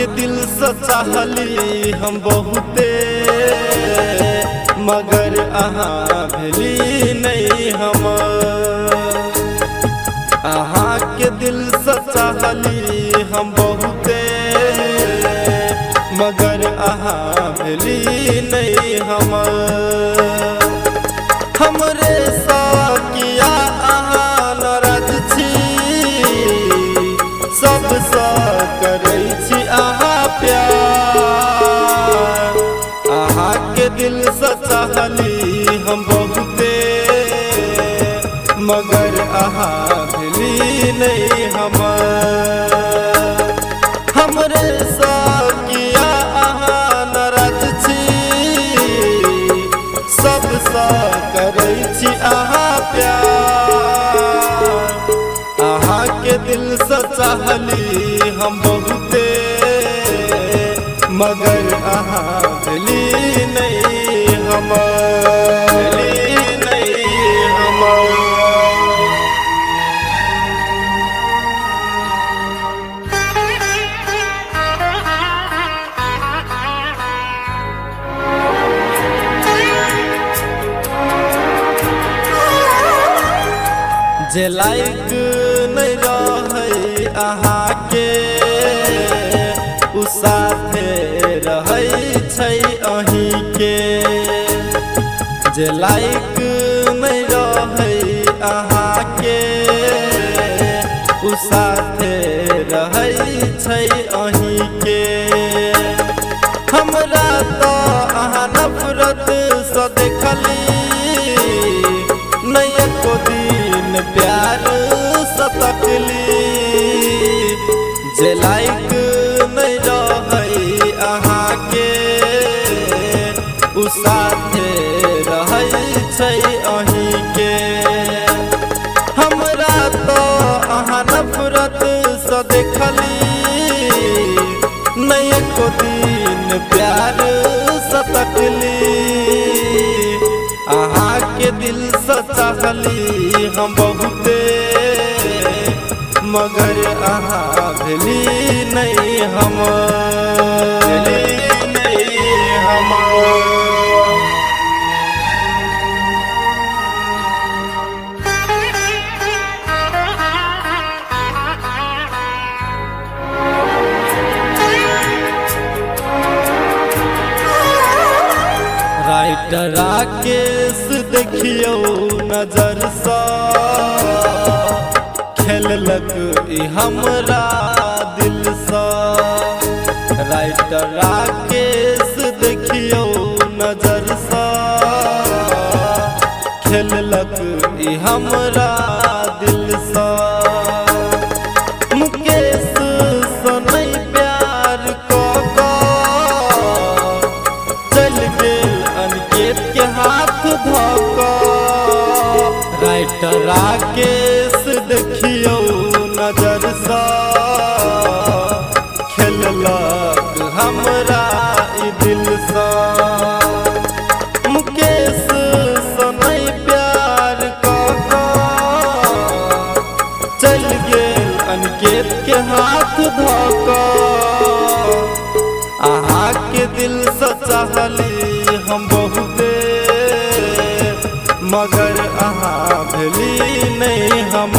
के दिल से चाहली हम बहुते, मगर अहाँ भेली नहीं हम। अहाँ के दिल से चाहली हम बहुते, मगर अहाँ भेली नहीं हम। हमरे साकिया अहाँ नाराज छी, सबसे करै छी अहाँ प्यार। अहाँ के दिल से चाहली हम बहुते, मगर अहाँ भेली नहीं हम। हमरे साकिया अहाँ नाराज छी, सबसे करै छी अहाँ प्यार। अहाँ के दिल से चाहली हम बहुते, मगर अहाँ भेली नहीं हम। भेली नहीं हम। जे लायक नहीं रहे अहाँ के, उ साथे रहै छै अहीं के। जे लायक नहीं रहे अहाँ के, उ साथे रहै छै अहीं के। हमरा तो अहाँ नफरत से देखली, नहीं एको दिन प्यार सतकली। जे लायक नहीं रहे अहाँ के, उ साथे रहै छै अहीं के। हमरा तो अहाँ नफरत से देखली, नहीं एको दिन प्यार सतकली। अहाँ के दिल से चाहली हम बहुते, मगर अहाँ भेली नहीं हम। भेली नहीं हम। राइटर राकेश देखियो नजर सा, खेललक ई हमरा दिल सा। राइटर राकेश देखियो नजर सा, खेललक ई हमरा दिल सा। मुकेश से नहीं प्यार कऽ चल गेल अनिकेत के हाथ धोकर। राइटर राकेश देखियो नजर सा, खेललक हमरा ई दिल सा। मुकेश से नहीं प्यार कऽ चल गेल अनिकेत के हाथ धोकर। अहाँ के दिल से चाहली हम बहुते, मगर अहाँ भेली नहीं हम।